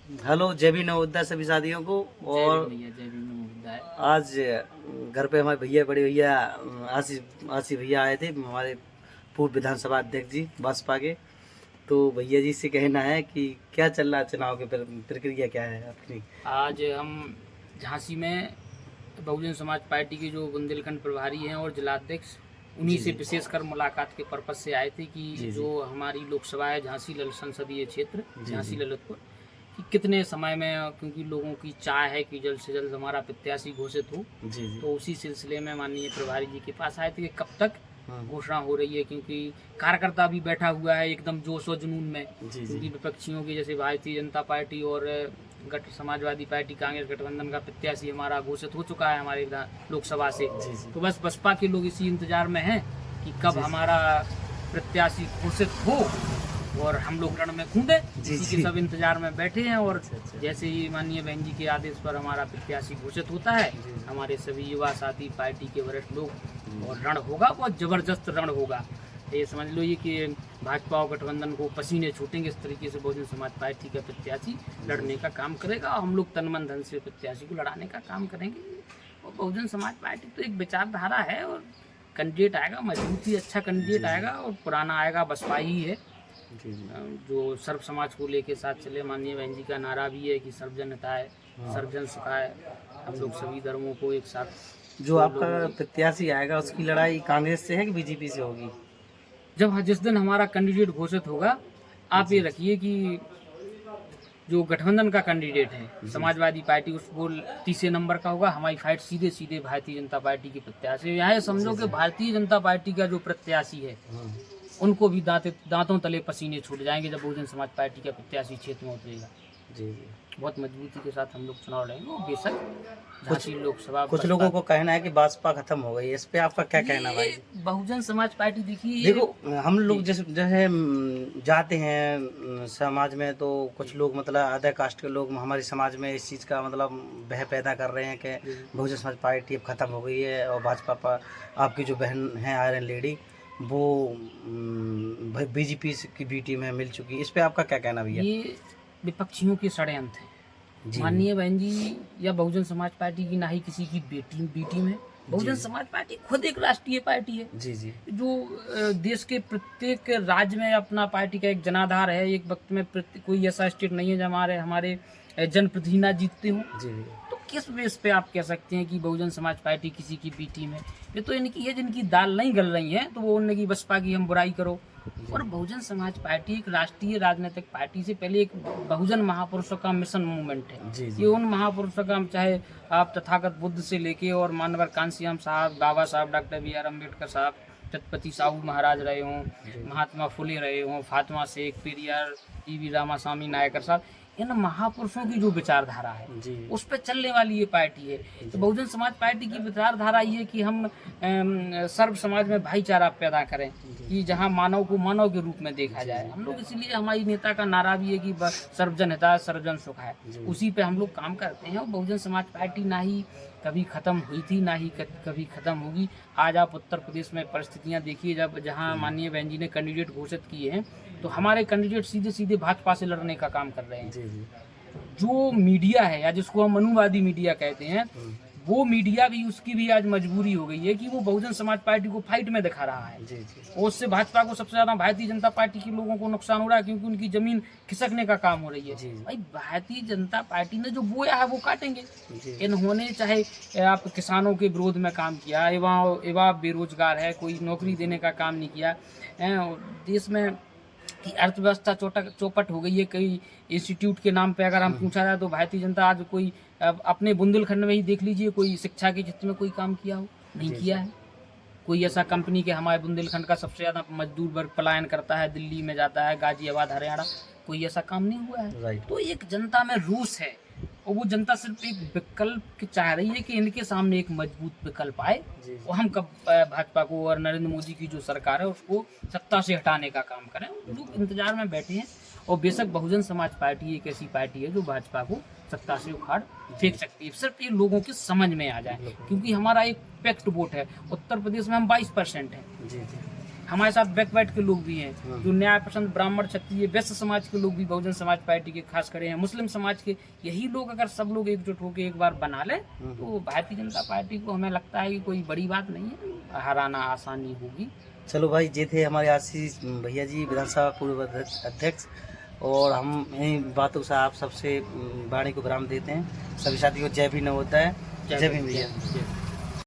Hello, जय भी नवोदय सभी साथियों को। और जय भीम नमोबुद्धाय। आज घर पे हमारे भैया, बड़े भैया आशीष आशीष भैया आए थे, हमारे पूर्व विधानसभा अध्यक्ष जी बसपा के। तो भैया जी से कहना है कि क्या चल रहा है, चुनाव की प्रक्रिया क्या है अपनी। आज हम झांसी में बहुजन समाज पार्टी के जो बुंदेलखंड प्रभारी हैं और जिलाध्यक्ष, उन्हीं जी से जी विशेषकर मुलाकात के पर्पज से आए थे कि जी जी जो हमारी लोकसभा है झांसी संसदीय क्षेत्र जी झांसी जी ललितपुर, कि कितने समय में, क्योंकि लोगों की चाह है कि जल्द से जल्द हमारा प्रत्याशी घोषित हो। जी जी तो उसी सिलसिले में माननीय प्रभारी जी के पास आए थे कि कब तक हाँ, घोषणा हो रही है, क्योंकि कार्यकर्ता भी बैठा हुआ है एकदम जोश और जुनून में। जी क्योंकि जी विपक्षियों की जैसे भारतीय जनता पार्टी और समाजवादी पार्टी कांग्रेस गठबंधन का प्रत्याशी हमारा घोषित हो चुका है हमारे लोकसभा से। जी जी तो बस बसपा के लोग इसी इंतजार में हैं कि कब जी। हमारा प्रत्याशी घोषित हो और हम लोग रण में कूदे। जी इसी जी। के सब इंतजार में बैठे हैं। और अच्छा। जैसे ही माननीय बहन जी के आदेश पर हमारा प्रत्याशी घोषित होता है, जी जी। हमारे सभी युवा साथी, पार्टी के वरिष्ठ लोग, और रण होगा, बहुत जबरदस्त रण होगा। ये समझ लो ये कि भाजपा और गठबंधन को पसीने छूटेंगे। इस तरीके से बहुजन समाज पार्टी का प्रत्याशी लड़ने का काम करेगा और हम लोग तन मन धन से प्रत्याशी को लड़ाने का काम करेंगे। और बहुजन समाज पार्टी तो एक विचारधारा है, और कैंडिडेट आएगा मजबूत ही अच्छा कैंडिडेट आएगा, और पुराना आएगा बसपा ही है जी जी जो सर्व समाज को लेके साथ चले। माननीय बहन जी का नारा भी है कि सर्वजन हिताय हाँ। सर्वजन सुखाय। हम लोग सभी धर्मों को एक साथ। जो आपका प्रत्याशी आएगा उसकी लड़ाई कांग्रेस से है कि बीजेपी से होगी। जब जिस दिन हमारा कैंडिडेट घोषित होगा, आप ये रखिए कि जो गठबंधन का कैंडिडेट है समाजवादी पार्टी, उसको तीसरे नंबर का होगा। हमारी फाइट सीधे सीधे भारतीय जनता पार्टी की प्रत्याशी। यहाँ समझो कि भारतीय जनता पार्टी का जो प्रत्याशी है, हाँ। उनको भी दांतों तले पसीने छूट जाएंगे जब बहुजन समाज पार्टी का प्रत्याशी क्षेत्र में उतरेगा। जी जी। बहुत मजबूती के साथ हम लोग चुनाव लड़ेंगे। और बेशक झांसी लोकसभा कुछ लोगों को कहना है कि भाजपा खत्म हो गई है, इस पे आपका क्या कहना भाई। बहुजन समाज पार्टी देखिए, देखो, हम लोग जैसे जैसे जाते हैं समाज में, तो कुछ लोग मतलब अदर कास्ट के लोग हमारे समाज में इस चीज़ का मतलब भय पैदा कर रहे हैं कि बहुजन समाज पार्टी अब खत्म हो गई है और भाजपा पर आपकी जो बहन है आयरन लेडी, वो बीजेपी की बी टीम में मिल चुकी है, इस पे आपका क्या कहना भैया। ये विपक्षियों के षड्यंत्र हैं। जी माननीय बहन जी या बहुजन समाज पार्टी की ना ही किसी की बी टीम है। बहुजन समाज पार्टी खुद एक राष्ट्रीय पार्टी है। जी जी जो देश के प्रत्येक राज्य में अपना पार्टी का एक जनाधार है। एक वक्त में कोई ऐसा स्टेट नहीं है जहाँ हमारे जनप्रतिनिधि ना जीतते हों। जी तो किस बेस पे आप कह सकते हैं कि बहुजन समाज पार्टी किसी की बी टीम है। ये तो इनकी है जिनकी दाल नहीं गल रही है, तो वो उनकी बसपा की हम बुराई करो। और बहुजन समाज पार्टी एक राष्ट्रीय राजनीतिक पार्टी से पहले एक बहुजन महापुरुषों का मिशन मूवमेंट है। जी जी ये उन महापुरुषों का, चाहे आप तथागत बुद्ध से लेके और मानवर कांसीराम साहब, बाबा साहब डॉक्टर बी आर अम्बेडकर साहब, छत्रपति साहू महाराज रहे हों, महात्मा फुले रहे हों, फातिमा शेख, पेरियार, टी.वी. रामास्वामी नायकर साहब, इन महापुरुषों की जो विचारधारा है जी उस पर चलने वाली ये पार्टी है। तो बहुजन समाज पार्टी की विचारधारा ये कि हम सर्व समाज में भाईचारा पैदा करें, कि जहां मानव को मानव के रूप में देखा जाए। हम लोग इसीलिए, हमारी नेता का नारा भी है कि सर्वजन हिताय सर्वजन सुखाय। उसी पे हम लोग काम करते हैं। और बहुजन समाज पार्टी ना ही कभी ख़त्म हुई थी, ना ही कभी ख़त्म होगी। आज आप उत्तर प्रदेश में परिस्थितियां देखिए, जब जहां माननीय बहन जी ने कैंडिडेट घोषित किए हैं, तो हमारे कैंडिडेट सीधे सीधे भाजपा से लड़ने का काम कर रहे हैं। जी जी जो मीडिया है, या जिसको हम मनुवादी मीडिया कहते हैं, वो मीडिया भी, उसकी भी आज मजबूरी हो गई है कि वो बहुजन समाज पार्टी को फाइट में दिखा रहा है। जी जी और उससे भाजपा को सबसे ज्यादा भारतीय जनता पार्टी के लोगों को नुकसान हो रहा है, क्योंकि उनकी जमीन खिसकने का काम हो रही है। जी। भाई, भारतीय जनता पार्टी ने जो बोया है वो काटेंगे। जी। इन्होंने चाहे आप किसानों के विरोध में काम किया, युवा बेरोजगार है, कोई नौकरी देने का काम नहीं किया। देश में की अर्थव्यवस्था चौपट हो गई है। कई इंस्टीट्यूट के नाम पे अगर हम पूछा जाए, तो भारतीय जनता आज कोई अपने बुंदेलखंड में ही देख लीजिए, कोई शिक्षा के क्षेत्र में कोई काम किया हो, नहीं किया है। कोई ऐसा कंपनी के, हमारे बुंदेलखंड का सबसे ज़्यादा मजदूर वर्ग पलायन करता है, दिल्ली में जाता है, गाजियाबाद, हरियाणा, कोई ऐसा काम नहीं हुआ है। तो एक जनता में रोष है, और वो जनता सिर्फ एक विकल्प चाह रही है कि इनके सामने एक मजबूत विकल्प आए, और हम कब भाजपा को और नरेंद्र मोदी की जो सरकार है उसको सत्ता से हटाने का काम करें। लोग इंतजार में बैठे हैं। और बेशक बहुजन समाज पार्टी एक ऐसी पार्टी है जो भाजपा को सत्ता से उखाड़ फेंक सकती है, सिर्फ ये लोगों के समझ में आ जाए। क्योंकि हमारा एक पैक्ट वोट है, उत्तर प्रदेश में हम 22% हैं। जी जी हमारे साथ बैकवर्ड के लोग भी हैं, जो न्याय पसंद ब्राह्मण क्षत्रिय वैश्य समाज के लोग भी बहुजन समाज पार्टी के खास करे हैं, मुस्लिम समाज के। यही लोग अगर सब लोग एकजुट होकर एक बार बना ले तो भारतीय जनता पार्टी को हमें लगता है कि कोई बड़ी बात नहीं है, हराना आसानी होगी। चलो भाई, ये थे हमारे आशीष भैया जी, विधानसभा पूर्व अध्यक्ष, और हम इन बातों से आप सबसे वाणी को विराम देते हैं। सभी साथियों को जय भी न होता है। जय भीम भैया।